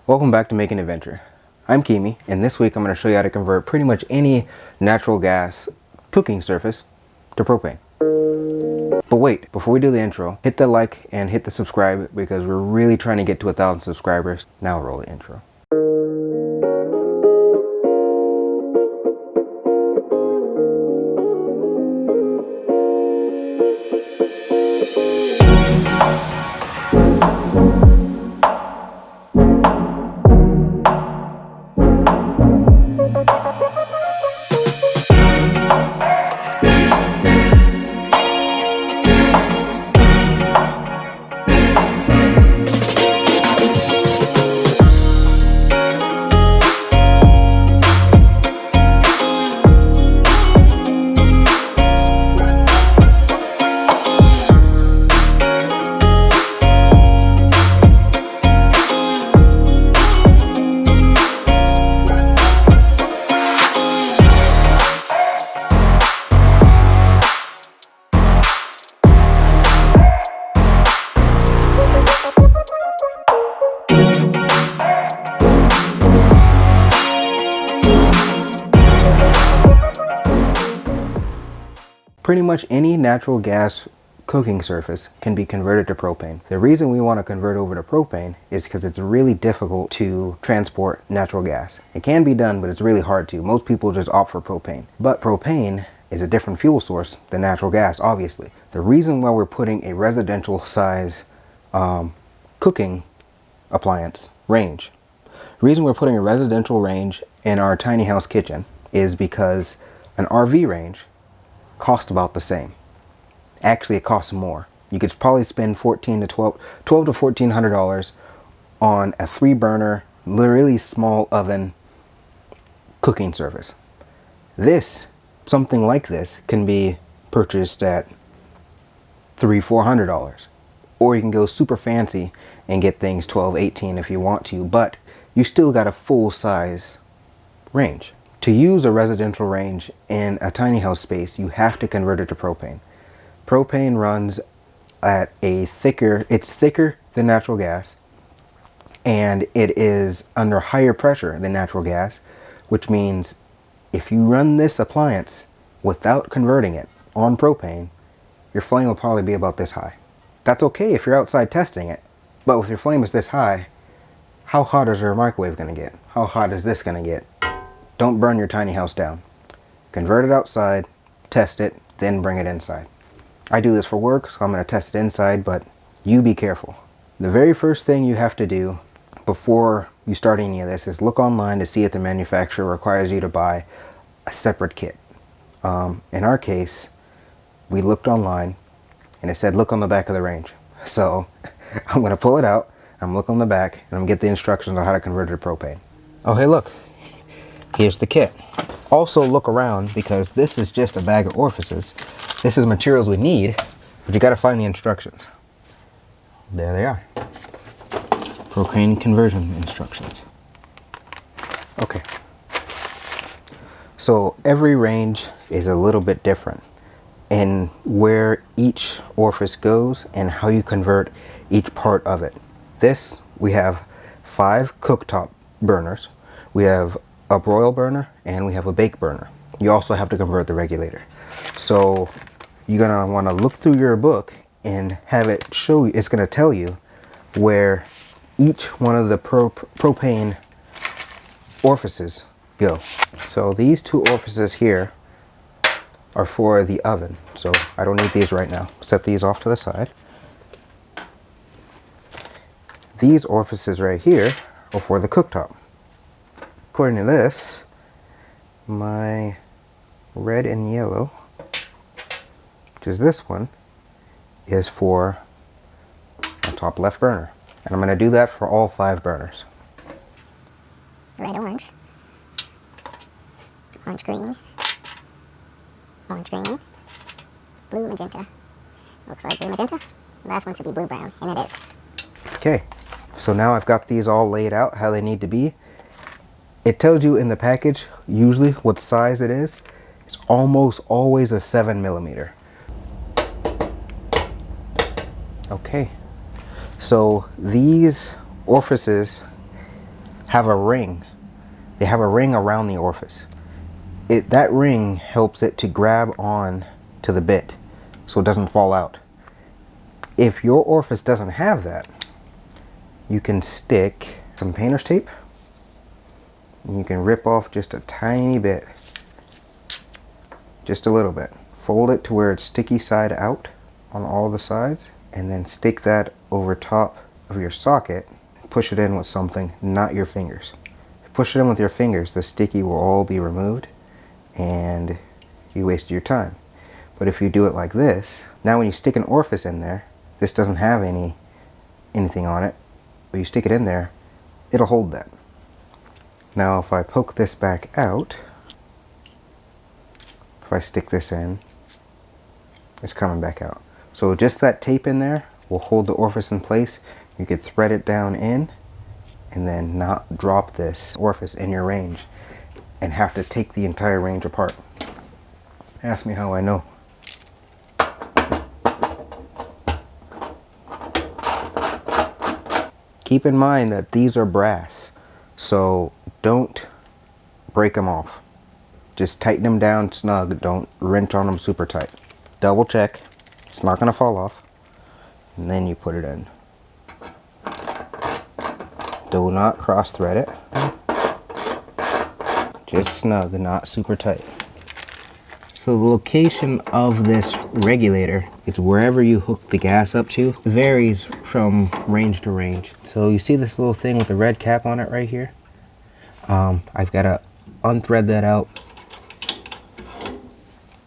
Welcome back to Making Adventure. I'm Kimi, and this week I'm going to show you how to convert pretty much any natural gas cooking surface to propane. But wait, before we do the intro, hit the like and hit the subscribe because we're really trying to get to 1,000 subscribers. Now roll the intro. Pretty much any natural gas cooking surface can be converted to propane. The reason we want to convert over to propane is because it's really difficult to transport natural gas. It can be done, but it's really hard to. Most people just opt for propane. But propane is a different fuel source than natural gas, obviously. The reason why we're putting a residential size cooking appliance range, the reason we're putting a residential range in our tiny house kitchen is because an RV range cost about the same. Actually, it costs more. You could probably spend $12 to $1,400 on a 3-burner, really small oven cooking surface. Something like this can be purchased at $300-400, or you can go super fancy and get things $12-18 if you want to, but you still got a full size range. To use a residential range in a tiny house space, you have to convert it to propane. Propane runs at it's thicker than natural gas, and it is under higher pressure than natural gas, which means if you run this appliance without converting it on propane, your flame will probably be about this high. That's okay if you're outside testing it, but if your flame is this high, how hot is your microwave going to get? How hot is this going to get? Don't burn your tiny house down. Convert it outside, test it, then bring it inside. I do this for work, so I'm going to test it inside, but you be careful. The very first thing you have to do before you start any of this is look online to see if the manufacturer requires you to buy a separate kit. In our case, we looked online and it said look on the back of the range. So I'm going to pull it out, I'm look on the back, and I'm going to get the instructions on how to convert it to propane. Oh, hey, look. Here's the kit. Also look around because this is just a bag of orifices. This is materials we need, but you got to find the instructions. There they are. Propane conversion instructions. Okay. So every range is a little bit different in where each orifice goes and how you convert each part of it. We have 5 cooktop burners. We have a broil burner and we have a bake burner. You also have to convert the regulator. So you're gonna want to look through your book and have it show you, it's gonna tell you where each one of the propane orifices go. So these 2 orifices here are for the oven. So I don't need these right now. Set these off to the side. These orifices right here are for the cooktop. According to this, my red and yellow, which is this one, is for the top left burner. And I'm going to do that for all 5 burners. Red, orange, orange, green, orange, green, blue, magenta. Looks like blue, magenta. The last one should be blue, brown, and it is. Okay, so now I've got these all laid out how they need to be. It tells you in the package usually what size it is. It's almost always a 7mm. Okay, so these orifices have a ring. They have a ring around the orifice. That ring helps it to grab on to the bit so it doesn't fall out. If your orifice doesn't have that, you can stick some painter's tape and you can rip off just a tiny bit, just a little bit. Fold it to where it's sticky side out on all the sides, and then stick that over top of your socket. Push it in with something, not your fingers. If you push it in with your fingers, the sticky will all be removed and you wasted your time. But if you do it like this, now when you stick an orifice in there, this doesn't have anything on it, but you stick it in there, it'll hold that. Now if I poke this back out, if I stick this in, it's coming back out. So just that tape in there will hold the orifice in place. You could thread it down in and then not drop this orifice in your range and have to take the entire range apart. Ask me how I know. Keep in mind that these are brass, so don't break them off. Just tighten them down snug, don't wrench on them super tight. Double check, it's not going to fall off, and then you put it in. Do not cross thread it. Just snug, not super tight. So the location of this regulator is wherever you hook the gas up to. It varies from range to range. So you see this little thing with the red cap on it right here? I've got to unthread that out.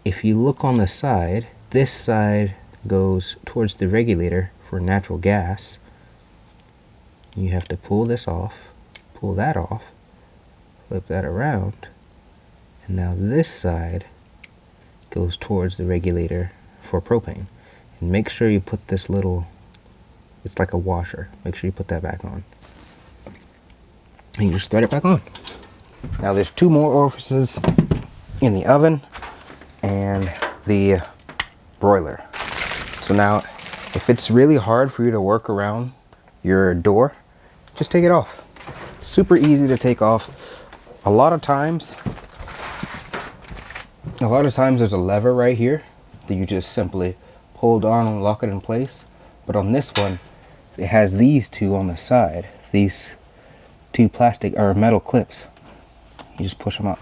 If you look on the side, this side goes towards the regulator for natural gas. You have to pull this off, pull that off, flip that around, and now this side goes towards the regulator for propane. And make sure you put this little, it's like a washer, make sure you put that back on. And you just thread it back on. Now there's two more orifices in the oven and the broiler. So now if it's really hard for you to work around your door, just take it off. It's super easy to take off. A lot of times there's a lever right here that you just simply pull down and lock it in place. But on this one, it has these two on the side, these two plastic or metal clips. You just push them up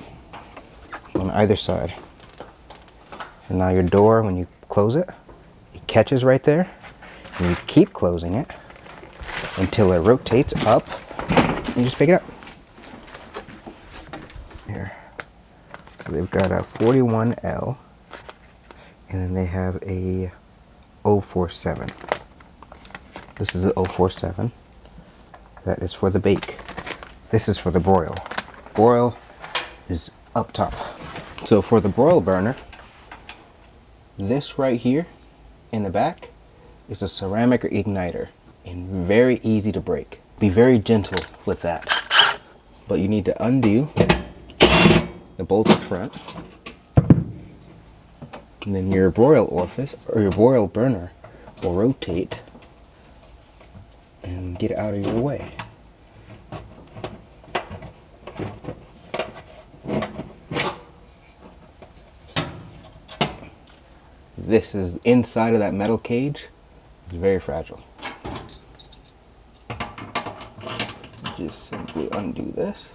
on either side. And now your door, when you close it, it catches right there. And you keep closing it until it rotates up. And you just pick it up. Here. So they've got a 41L. And then they have a 047. This is the 047. That is for the bake. This is for the broil. Broil is up top. So for the broil burner, this right here in the back is a ceramic igniter and very easy to break. Be very gentle with that. But you need to undo the bolt up front. And then your broil orifice or your broil burner will rotate and get out of your way. This is inside of that metal cage. It's very fragile. Just simply undo this.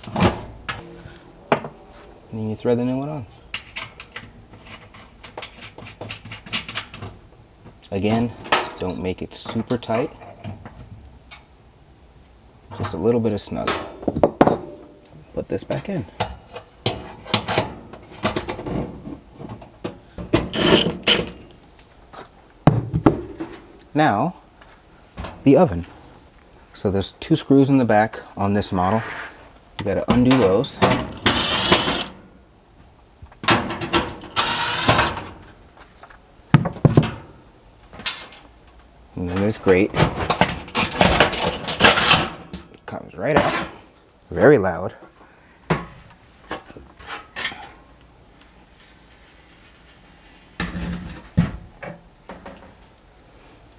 And then you thread the new one on. Again, don't make it super tight. Just a little bit of snug. Put this back in. Now, the oven. So there's two screws in the back on this model. You gotta undo those. And then this grate comes right out. Very loud.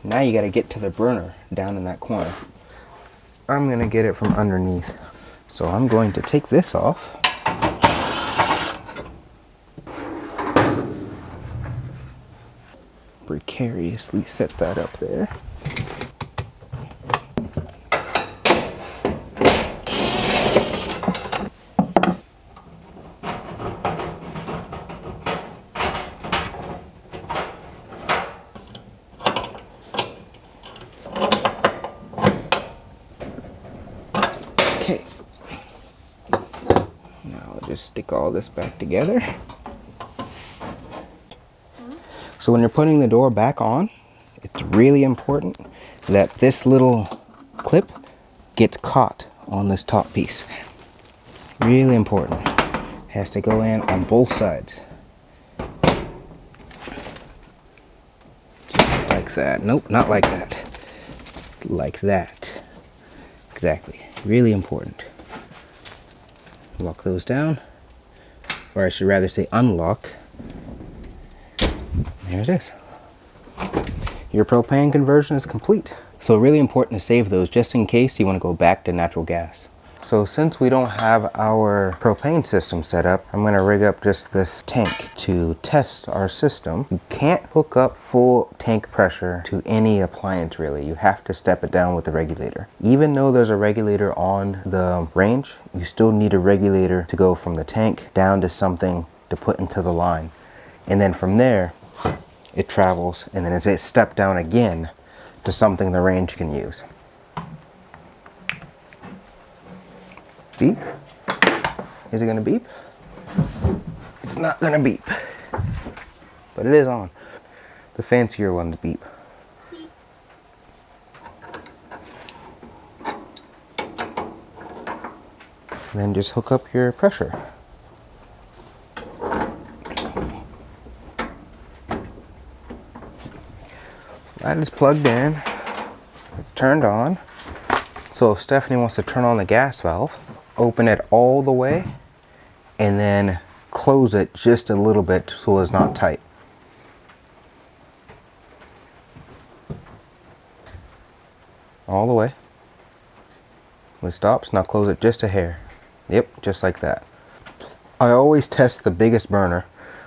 Now you got to get to the burner down in that corner. I'm going to get it from underneath. So I'm going to take this off. Precariously set that up there. Okay. Now I'll just stick all this back together. So when you're putting the door back on, it's really important that this little clip gets caught on this top piece. Really important. Has to go in on both sides. Just like that. Nope, not like that. Like that. Exactly. Really important. Lock those down. Or I should rather say unlock. There it is. Your propane conversion is complete. So really important to save those just in case you want to go back to natural gas. So since we don't have our propane system set up, I'm going to rig up just this tank to test our system. You can't hook up full tank pressure to any appliance really. You have to step it down with the regulator. Even though there's a regulator on the range, you still need a regulator to go from the tank down to something to put into the line. And then from there, it travels, and then it's stepped down again to something the range can use. Beep. Is it gonna beep? It's not gonna beep. But it is on. The fancier ones beep. And then just hook up your pressure. That is plugged in. It's turned on. So if Stephanie wants to turn on the gas valve, open it all the way and then close it just a little bit so it's not tight. All the way. When it stops, now close it just a hair. Yep, just like that. I always test the biggest burner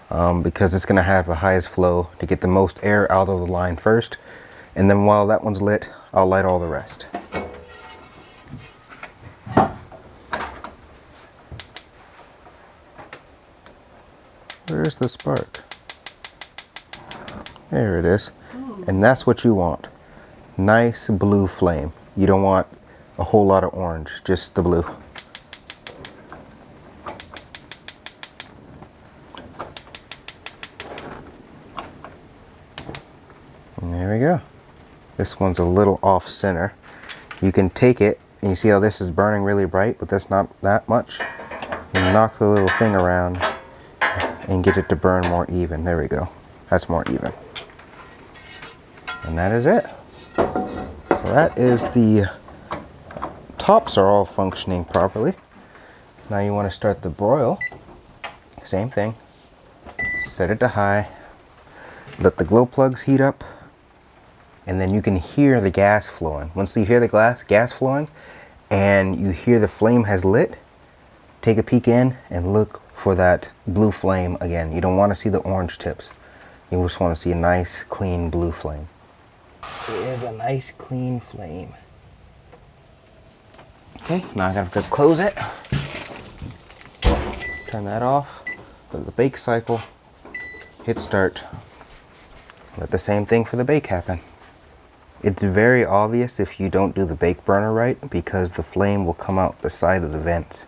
because it's going to have the highest flow to get the most air out of the line first. And then while that one's lit, I'll light all the rest. Where's the spark? There it is. And that's what you want. Nice blue flame. You don't want a whole lot of orange, just the blue. And there we go. This one's a little off center. You can take it, and you see how this is burning really bright, but that's not that much. You knock the little thing around and get it to burn more even. There we go. That's more even. And that is it. So that is the tops are all functioning properly. Now you want to start the broil. Same thing. Set it to high. Let the glow plugs heat up. And then you can hear the gas flowing. Once you hear the gas flowing and you hear the flame has lit, take a peek in and look for that blue flame again. You don't want to see the orange tips. You just want to see a nice, clean blue flame. It is a nice, clean flame. Okay, now I have to close it. Turn that off. Go to the bake cycle. Hit start. Let the same thing for the bake happen. It's very obvious if you don't do the bake burner right because the flame will come out the side of the vents.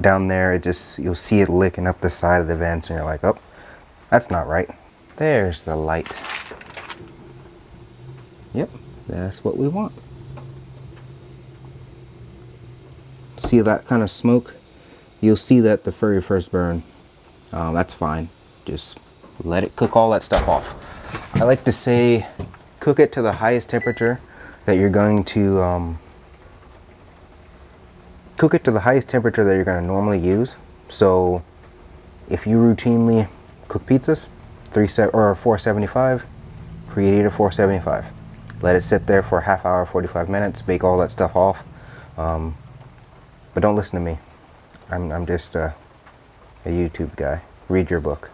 Down there, you'll see it licking up the side of the vents and you're like, oh, that's not right. There's the light. Yep, that's what we want. See that kind of smoke? You'll see that the very first burn. That's fine. Just let it cook all that stuff off. I like to say cook it to the highest temperature that you're going to cook it to the highest temperature that you're going to normally use. So if you routinely cook pizzas, 475, preheat it to 475. Let it sit there for a half hour, 45 minutes, bake all that stuff off. But don't listen to me. I'm just a YouTube guy. Read your book.